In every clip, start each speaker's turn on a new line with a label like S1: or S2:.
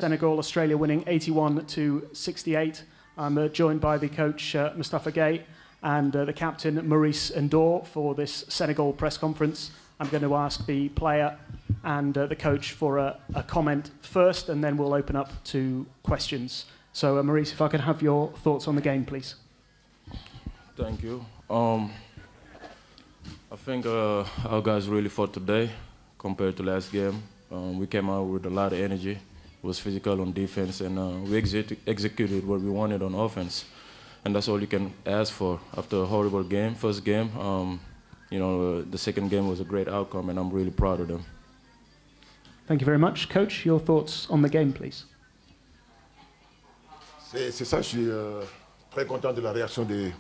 S1: Senegal, Australia winning 81-68. I'm joined by the coach Mustafa Gay and the captain Maurice Ndor for this Senegal press conference. I'm going to ask the player and the coach for a comment first, and then we'll open up to questions. So Maurice, if I could have your thoughts on the game, please.
S2: Thank you. I think our guys really fought today compared to last game. We came out with a lot of energy. It was physical on defense, and we executed what we wanted on offense. And that's all you can ask for after a horrible game. First game, the second game was a great outcome, and I'm really proud of them.
S1: Thank you very much. Coach, your thoughts on the game, please.
S3: C'est ça, je suis très content de la réaction de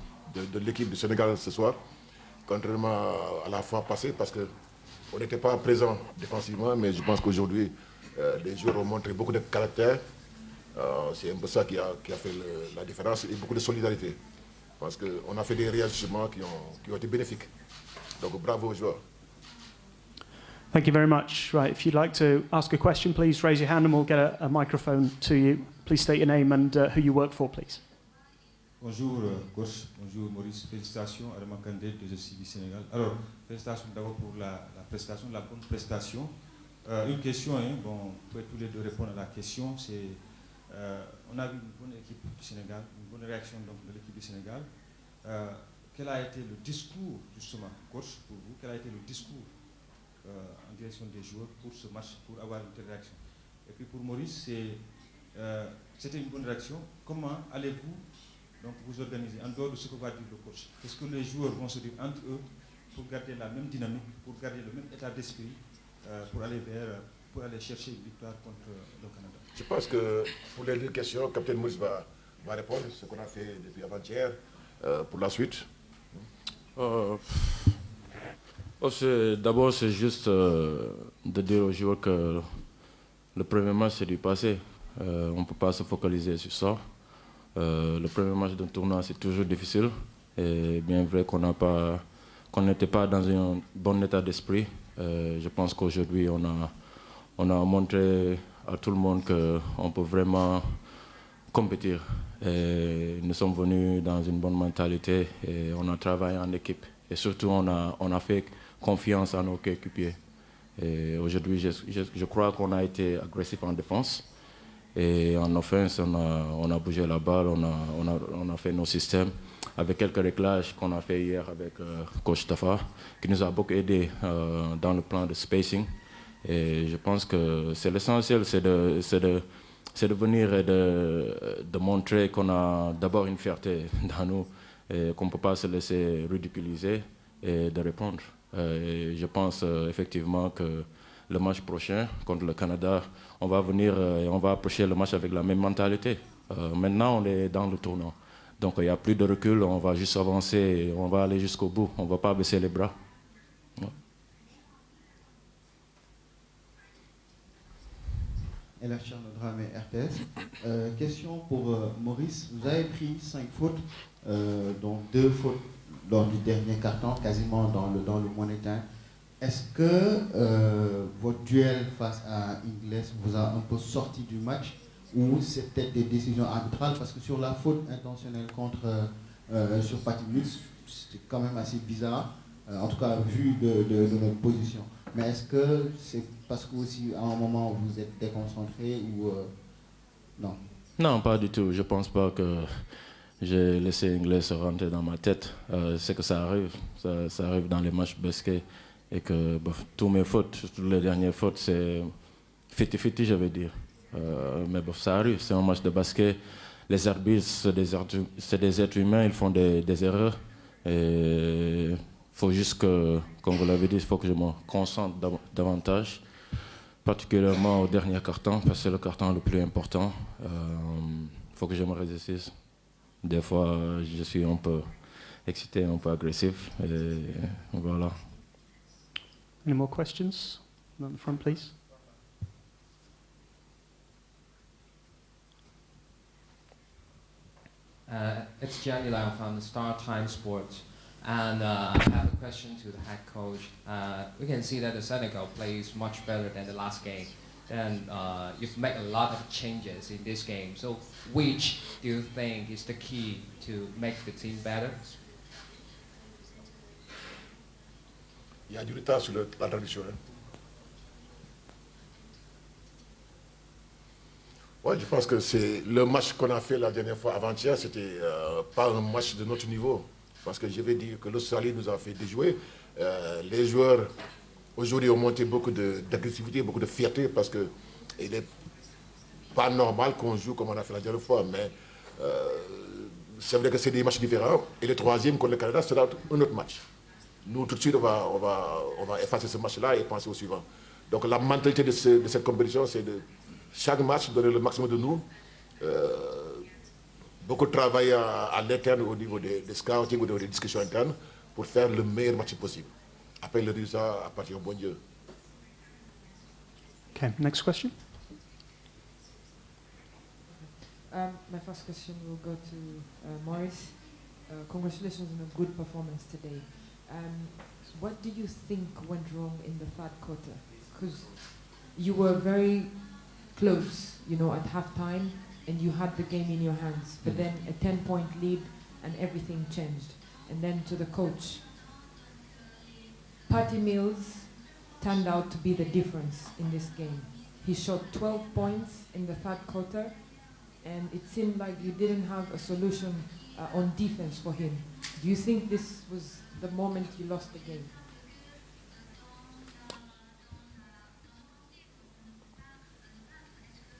S3: l'équipe du Sénégal ce soir, contrairement à la fois passée, parce qu'on n'était pas présent défensivement, mais je pense qu'aujourd'hui, les joueurs ont montré beaucoup de caractère. C'est un peu ça qui a fait la différence, et beaucoup de solidarité, parce qu'on a fait des réajustements qui ont été bénéfiques. Donc bravo aux joueurs.
S1: Thank you very much. Right, if you'd like to ask a question, please raise your hand and we'll get a microphone to you. Please state your name and who you work for, please.
S4: Bonjour coach, bonjour Maurice, félicitations à Ramakandé de FIBA Sénégal. Alors, félicitations d'abord pour la prestation, la bonne prestation. Une question, bon, vous pouvez tous les deux répondre à la question, c'est on a vu une bonne équipe du Sénégal, une bonne réaction donc, de l'équipe du Sénégal. Quel a été le discours, justement, coach, pour vous, quel a été le discours en direction des joueurs pour ce match, pour avoir une telle réaction? Et puis pour Maurice, c'était une bonne réaction. Comment allez-vous donc vous organiser en dehors de ce que va dire le coach? Est-ce que les joueurs vont se dire entre eux pour garder la même dynamique, pour garder le même état d'esprit, pour aller chercher une victoire contre le Canada?
S3: Je pense que pour les deux questions, le capitaine Maurice va répondre, ce qu'on a fait depuis avant-hier, pour la suite.
S2: D'abord, c'est juste de dire aux joueurs que le premier match, c'est du passé. On ne peut pas se focaliser sur ça. Le premier match d'un tournoi, c'est toujours difficile. Et bien vrai qu'on n'était pas dans un bon état d'esprit. Je pense qu'aujourd'hui, on a montré à tout le monde qu'on peut vraiment compétir. Et nous sommes venus dans une bonne mentalité et on a travaillé en équipe. Et surtout, on a fait confiance à nos coéquipiers. Et aujourd'hui, je crois qu'on a été agressif en défense. Et en offense, on a bougé la balle, on a fait nos systèmes avec quelques réglages qu'on a fait hier avec coach Tafa, qui nous a beaucoup aidé dans le plan de spacing. Et je pense que c'est l'essentiel, c'est de venir et de montrer qu'on a d'abord une fierté dans nous, et qu'on ne peut pas se laisser ridiculiser et de répondre. Et je pense effectivement que le match prochain contre le Canada, on va venir et on va approcher le match avec la même mentalité. Maintenant, on est dans le tournoi. Donc, il n'y a plus de recul, on va juste avancer et on va aller jusqu'au bout. On ne va pas baisser les bras. Ouais.
S5: Et la chaîne Drame RTS. Question pour Maurice. Vous avez pris 5 fautes, dont 2 fautes lors du dernier carton, quasiment dans le moyen temps. Est-ce que votre duel face à Ingles vous a un peu sorti du match, ou c'est peut-être des décisions arbitrales? Parce que sur la faute intentionnelle sur Patinus, c'est quand même assez bizarre, en tout cas vu de notre position. Mais est-ce que c'est parce que aussi à un moment vous êtes déconcentré ou non? Non,
S2: pas du tout. Je ne pense pas que j'ai laissé Ingles rentrer dans ma tête. C'est que ça arrive. Ça arrive dans les matchs basket. Et que tous mes fautes, surtout les dernières fautes, c'est 50-50, je veux dire. Mais ça arrive, c'est un match de basket. Les arbitres, c'est des êtres humains, ils font des erreurs. Et il faut juste que, comme vous l'avez dit, il faut que je me concentre davantage, particulièrement au dernier carton, parce que c'est le carton le plus important. Il faut que je me résiste. Des fois, je suis un peu excité, un peu agressif. Et voilà.
S1: Any more questions? On the front, please.
S6: It's Gianni Lau from the Star Times Sports, and I have a question to the head coach. We can see that the Senegal plays much better than the last game. then you've made a lot of changes in this game. So which do you think is the key to make the team better?
S3: Il y a du retard sur la traduction. Hein. Ouais, je pense que c'est le match qu'on a fait la dernière fois avant-hier, c'était pas un match de notre niveau. Parce que je vais dire que l'Australie nous a fait déjouer. Les joueurs aujourd'hui ont monté beaucoup d'agressivité, beaucoup de fierté parce que il n'est pas normal qu'on joue comme on a fait la dernière fois. Mais c'est vrai que c'est des matchs différents. Et le troisième contre le Canada sera un autre match. Nous, tout de suite, on va effacer ce match-là et penser au suivant. Donc la mentalité de cette compétition, c'est de chaque match donner le maximum de nous. Beaucoup de travail à l'interne au niveau des scouting, au niveau des discussions internes pour faire le meilleur match possible. Après le résultat, à partir de bon Dieu.
S1: Okay, next question.
S7: My first question will go to Maurice. Congratulations on a good performance today. What do you think went wrong in the third quarter? Because you were very close, you know, at halftime, and you had the game in your hands. But then a 10-point lead, and everything changed. And then to the coach, Patty Mills turned out to be the difference in this game. He shot 12 points in the third quarter, and it seemed like you didn't have a solution on defense for him. Do you think this was the moment you lost the game?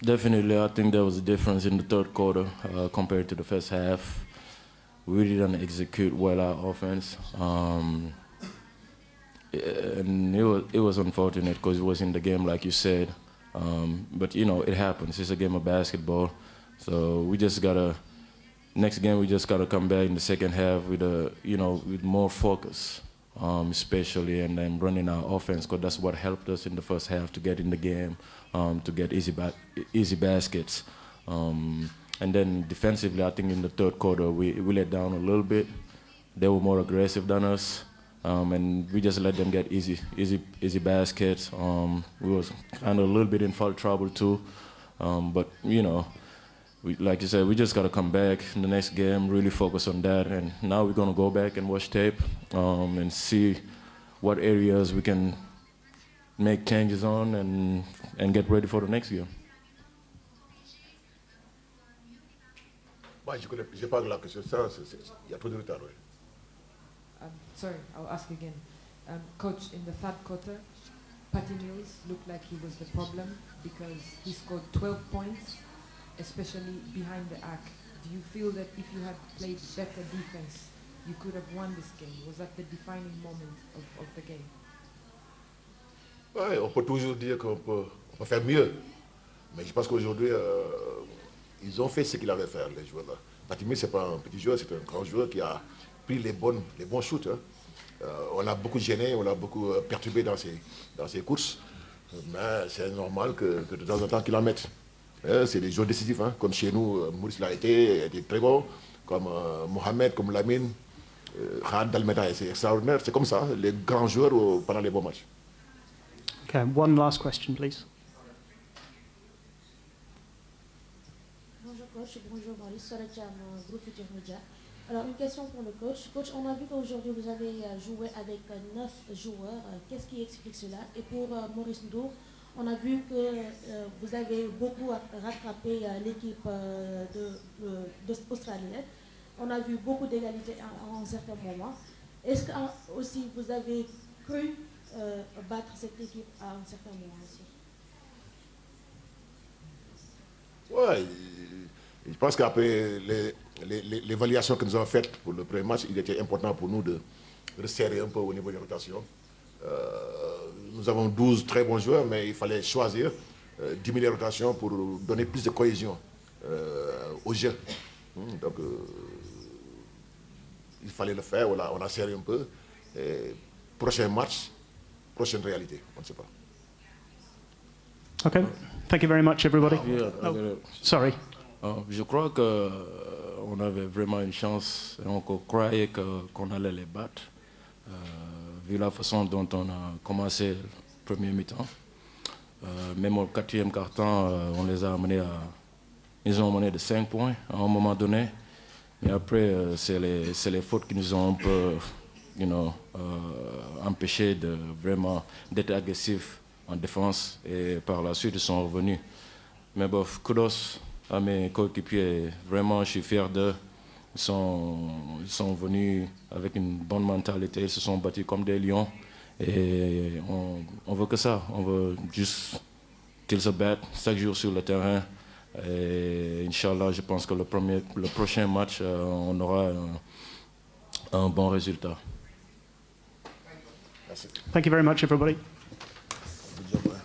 S2: Definitely, I think there was a difference in the third quarter compared to the first half. We didn't execute well our offense. And it was unfortunate because it was in the game, like you said. But, you know, it happens. It's a game of basketball. So we just got to, next game, we just got to come back in the second half with, with more focus, especially, and then running our offense, because that's what helped us in the first half to get in the game, to get easy baskets. And then defensively, I think in the third quarter, we let down a little bit. They were more aggressive than us. And we just let them get easy baskets. We was kind of a little bit in foul trouble too. But, you know, like you said, we just got to come back in the next game, really focus on that. And now we're going to go back and watch tape and see what areas we can make changes on and get ready for the next game.
S3: Moi, je parle de la question. Il y a trop de retard. Oui.
S7: Sorry, I'll ask again. Coach, in the third quarter, Patty Mills looked like he was the problem because he scored 12 points, especially behind the arc. Do you feel that if you had played better defense, you could have won this game? Was that the defining moment of the game?
S3: Ouais, on peut toujours dire qu'on peut faire mieux. Mais je pense qu'aujourd'hui, ils ont fait ce qu'ils avaient à faire, les joueurs là. Patty Mills, ce n'est pas un petit joueur, c'est un grand joueur qui a pris les bons shoots. Hein. On l'a beaucoup gêné, on l'a beaucoup perturbé dans ses courses. Mais c'est normal que de temps en temps qu'il en mette. C'est des joueurs décisifs, hein. Comme chez nous, Maurice l'a été très bon. Comme Mohamed, comme Lamine, Khaled Dalmeta, c'est extraordinaire. C'est comme ça, les grands joueurs pendant les bons matchs.
S1: Okay, one last question, please.
S8: Bonjour coach, bonjour Maurice, Soracham, groupe Futur Media. Alors une question pour le coach. Coach, on a vu qu'aujourd'hui vous avez joué avec 9 joueurs. Qu'est-ce qui explique cela? Et pour Maurice Ndour, on a vu que vous avez beaucoup rattrapé l'équipe australienne. On a vu beaucoup d'égalité en certains moments. Est-ce que aussi vous avez cru battre cette équipe à un certain moment aussi?
S3: Ouais, je pense qu'après l'évaluation que nous avons faite pour le premier match, il était important pour nous de resserrer un peu au niveau des rotations. Nous avons 12 très bons joueurs, mais il fallait choisir, diminuer les rotations pour donner plus de cohésion au jeu. Donc, il fallait le faire, on a serré un peu. Et prochain match, prochaine réalité, on ne sait pas.
S1: Okay, thank you very much, everybody. Sorry.
S2: Je crois qu'on avait vraiment une chance et on croyait qu'on allait les battre, vu la façon dont on a commencé le premier mi-temps. Même au quatrième quart-temps, on les a amenés ils ont mené de 5 points à un moment donné. Mais après, c'est les fautes qui nous ont un peu empêchés d'être agressifs en défense. Et par la suite, ils sont revenus. Mais bon, kudos à mes coéquipiers. Vraiment, je suis fier d'eux. Ils sont venus avec une bonne mentalité. Ils se sont battus comme des lions. Et on veut que ça. On veut juste qu'ils se battent chaque jour sur le terrain. Et Inch'Allah, je pense que le prochain match, on aura un bon résultat.
S3: Merci.
S1: Thank you very much, everybody.
S3: Good job, man.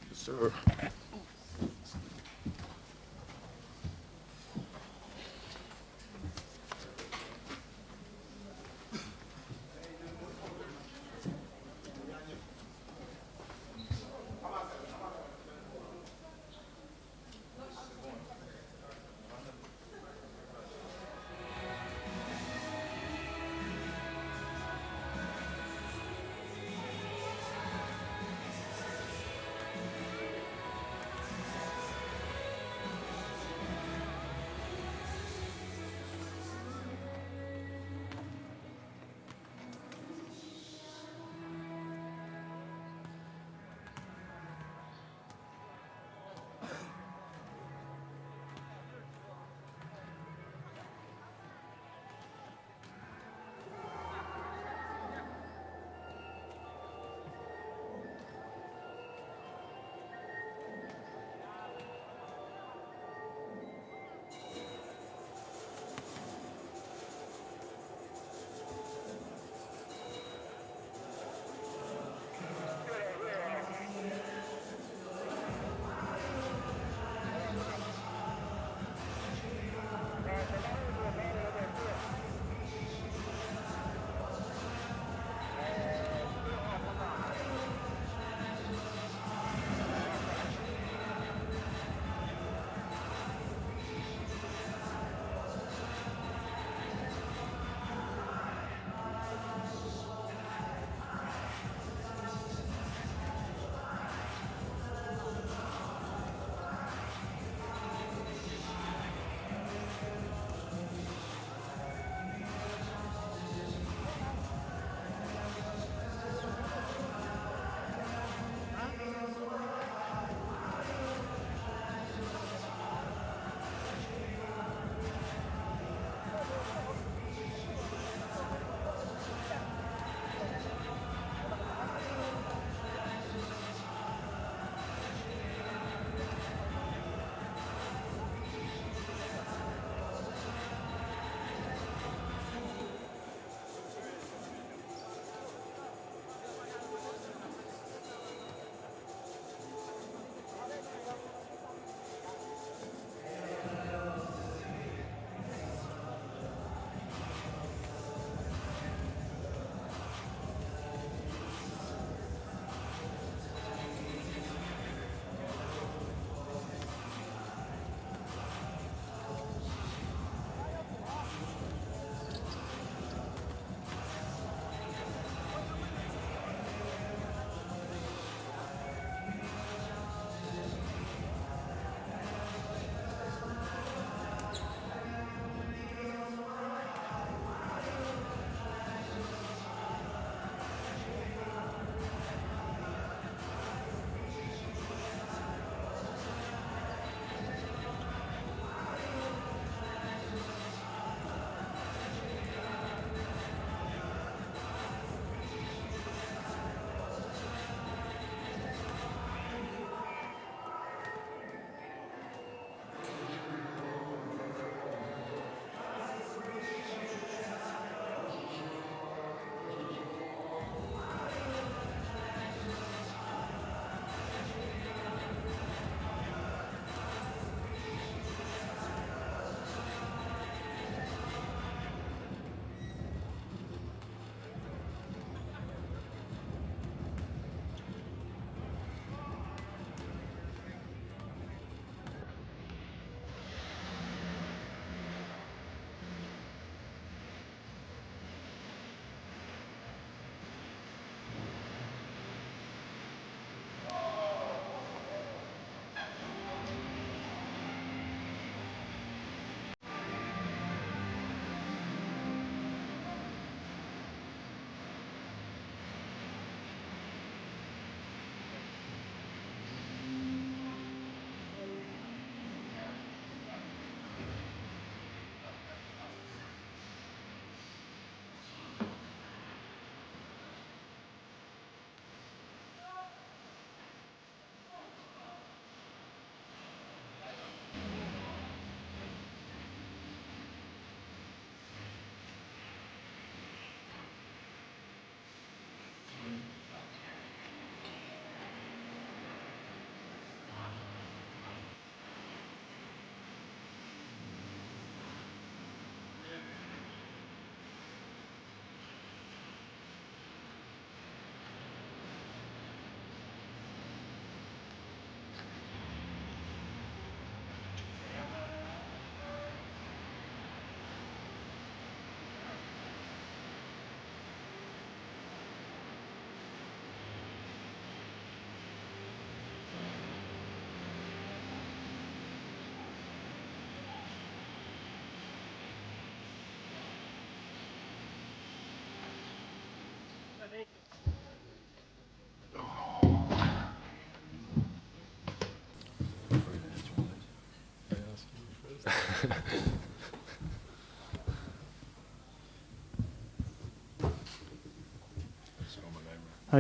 S3: Yes, sir.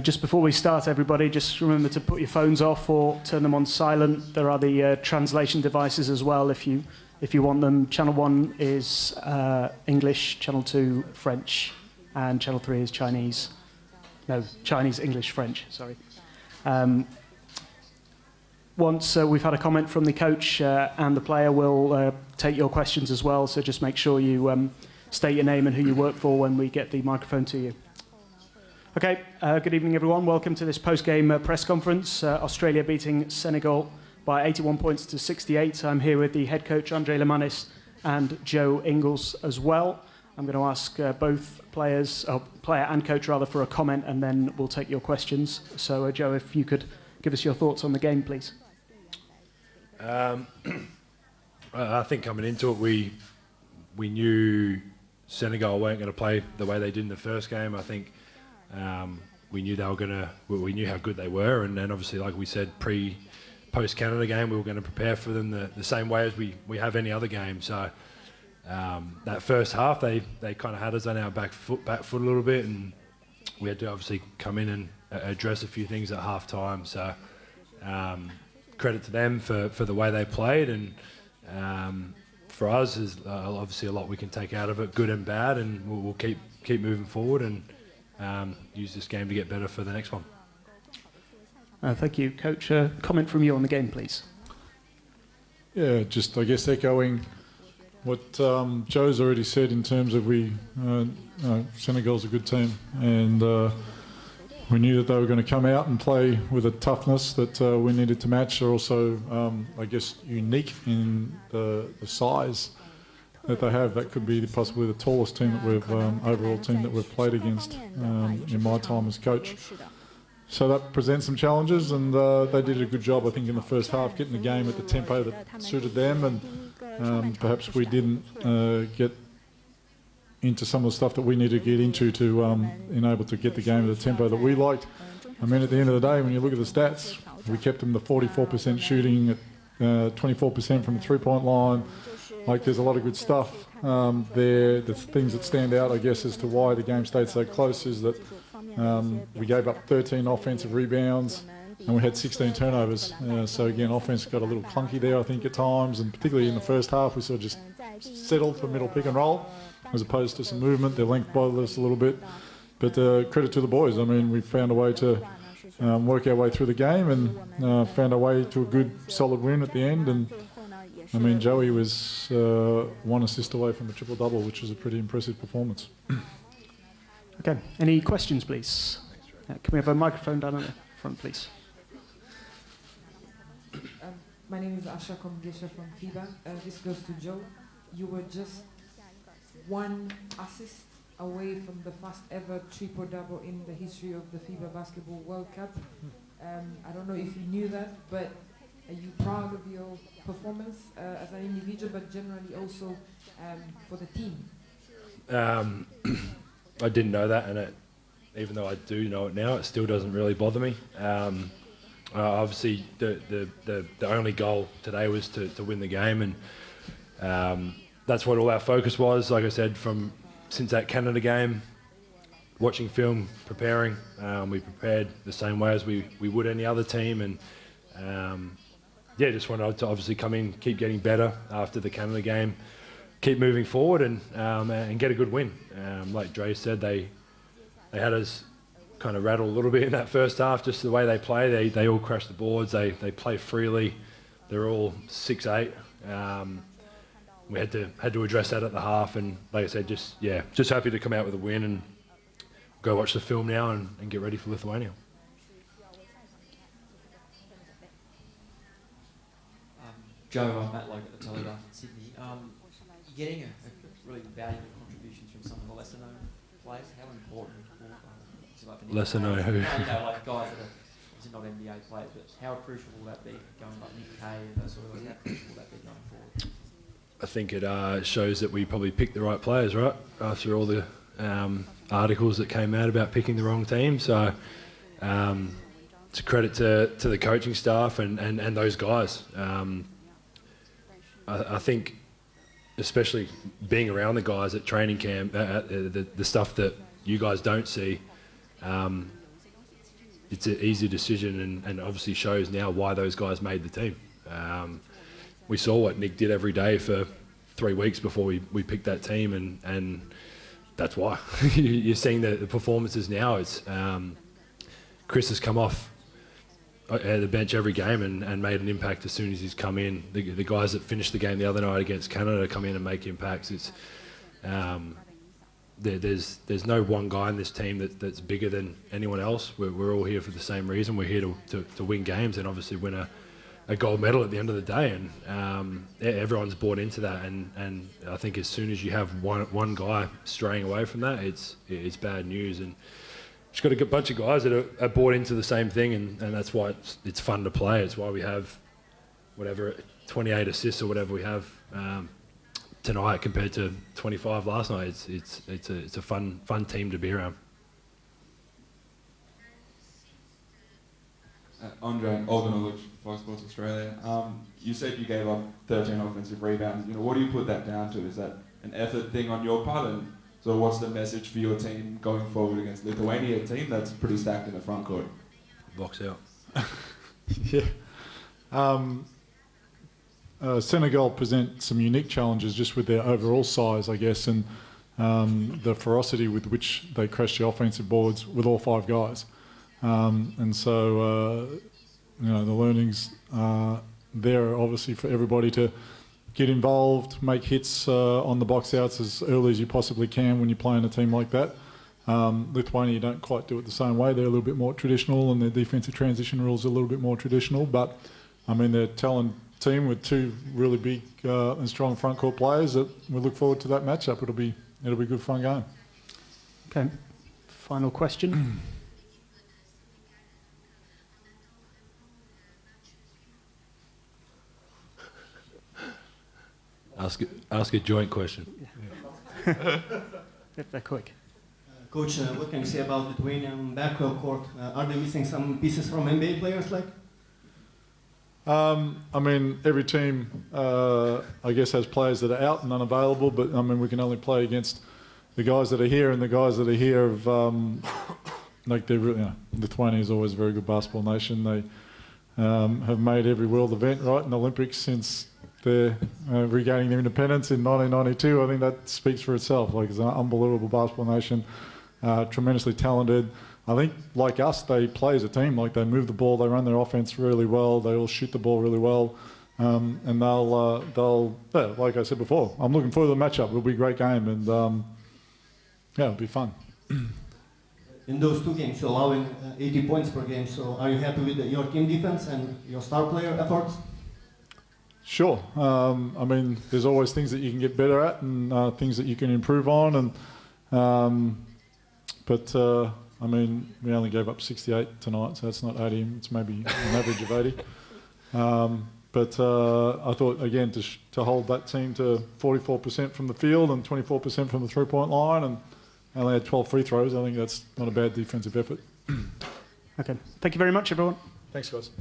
S1: Just before we start, everybody, just remember to put your phones off or turn them on silent. There are the translation devices as well if you want them. Channel 1 is English, Channel 2 French, and Channel 3 is Chinese. No, Chinese, English, French, sorry. Once we've had a comment from the coach and the player, we'll take your questions as well, so just make sure you state your name and who you work for when we get the microphone to you. Okay, good evening everyone. Welcome to this post-game press conference. Australia beating Senegal by 81 points to 68. I'm here with the head coach, Andre Lemanis, and Joe Ingles as well. I'm going to ask both players, player and coach rather, for a comment, and then we'll take your questions. So, Joe, if you could give us your thoughts on the game, please.
S9: I think coming into it, we knew Senegal weren't going to play the way they did in the first game. I think we knew they were we knew how good they were, and then obviously, like we said, post Canada game, we were going to prepare for them the same way as we have any other game. So that first half, they kind of had us on our back foot a little bit, and we had to obviously come in and address a few things at half time. So credit to them for the way they played, and for us, there's obviously a lot we can take out of it, good and bad, and we'll keep moving forward and use this game to get better for the next one.
S1: Thank you. Coach, comment from you on the game, please.
S10: Yeah, just I guess echoing what Joe's already said in terms of Senegal's a good team, and we knew that they were going to come out and play with a toughness that we needed to match. They're also, I guess, unique in the size that they have. That could be possibly the tallest team that overall team that we've played against in my time as coach. So that presents some challenges, and they did a good job, I think, in the first half, getting the game at the tempo that suited them, and perhaps we didn't get into some of the stuff that we needed to get into to enable to get the game at the tempo that we liked. I mean, at the end of the day, when you look at the stats, we kept them to 44% shooting, at 24% from the three-point line. Like, there's a lot of good stuff there. The things that stand out, I guess, as to why the game stayed so close is that we gave up 13 offensive rebounds and we had 16 turnovers. So again, offense got a little clunky there, I think, at times, and particularly in the first half, we sort of just settled for middle pick and roll as opposed to some movement. Their length bothered us a little bit, but credit to the boys. I mean, we found a way to work our way through the game and found our way to a good, solid win at the end. And I mean, Joey was 1 assist away from a triple-double, which is a pretty impressive performance.
S1: Okay, any questions, please? Can we have a microphone down at the front, please?
S7: My name is Asha Komgesha from FIBA. This goes to Joe. You were just 1 assist away from the first ever triple-double in the history of the FIBA Basketball World Cup. I don't know if you knew that, but are you proud of your performance as an individual, but generally also for the team?
S9: I didn't know that, and even though I do know it now, it still doesn't really bother me. Obviously, the only goal today was to win the game, and that's what all our focus was. Like I said, since that Canada game, watching film, preparing, we prepared the same way as we would any other team, and just wanted to obviously come in, keep getting better after the Canada game, keep moving forward, and get a good win. Like Dre said, they had us kind of rattle a little bit in that first half, just the way they play. They all crash the boards. They play freely. They're all 6'8". We had to address that at the half, and like I said, just happy to come out with a win and go watch the film now and get ready for Lithuania.
S11: Joe, I'm Matt Logan at the Telegraph in Sydney. You're getting a really valuable contributions from some of the lesser known players. How important will
S9: lesser known who?
S11: Like guys that are obviously not NBA players, but how crucial will that be going like Nick Kay and that sort of thing? How crucial will that be going forward?
S9: I think it shows that we probably picked the right players, right? After all the articles that came out about picking the wrong team. So it's a credit to the coaching staff and those guys. I think especially being around the guys at training camp, the stuff that you guys don't see, it's an easy decision and obviously shows now why those guys made the team. We saw what Nick did every day for 3 weeks before we picked that team, and that's why. You're seeing the performances now. It's Chris has come off at the bench every game and made an impact as soon as he's come in. The guys that finished the game the other night against Canada come in and make impacts. It's there's no one guy in this team that's bigger than anyone else. We're all here for the same reason. We're here to win games and obviously win a gold medal at the end of the day. And everyone's bought into that. And I think as soon as you have one guy straying away from that, it's bad news. And just got a bunch of guys that are bought into the same thing, and that's why it's fun to play. It's why we have whatever 28 assists or whatever we have tonight compared to 25 last night. It's a fun team to be around.
S12: Andre Oldenowicz, Fox Sports Australia. You said you gave up 13 offensive rebounds. What do you put that down to? Is that an effort thing on your part? And so what's the message for your team going forward against Lithuania, a team that's pretty stacked in the front court?
S9: Box out.
S10: Yeah. Senegal present some unique challenges just with their overall size, I guess, and the ferocity with which they crash the offensive boards with all 5 guys. And so, the learnings there are obviously for everybody to get involved, make hits on the box outs as early as you possibly can when you're playing a team like that. Lithuania don't quite do it the same way. They're a little bit more traditional, and their defensive transition rules are a little bit more traditional. But, I mean, they're a talented team with 2 really big and strong front court players that we look forward to that matchup. It'll be a good fun game.
S1: Okay, final question.
S9: Ask a joint question.
S1: If they're quick.
S13: Coach, what can you say about Lithuanian backrow court? Are they missing some pieces from NBA players like?
S10: I mean, every team, I guess, has players that are out and unavailable, but I mean, we can only play against the guys that are here, and the guys that are here have, like, they're really, Lithuania is always a very good basketball nation. They have made every world event, right, in the Olympics since they're regaining their independence in 1992. I think that speaks for itself. Like, it's an unbelievable basketball nation, tremendously talented. I think, like us, they play as a team. Like, they move the ball, they run their offense really well, they all shoot the ball really well, and they'll, like I said before, I'm looking forward to the matchup. It'll be a great game, and it'll be fun.
S13: In those 2 games, you're allowing 80 points per game. So, are you happy with your team defense and your star player efforts?
S10: Sure. I mean, there's always things that you can get better at and things that you can improve on, and but. I mean, we only gave up 68 tonight, so that's not 80. It's maybe an average of 80. But I thought, again, to hold that team to 44% from the field and 24% from the three-point line, and only had 12 free throws, I think that's not a bad defensive effort.
S1: Okay. Thank you very much, everyone.
S10: Thanks, guys.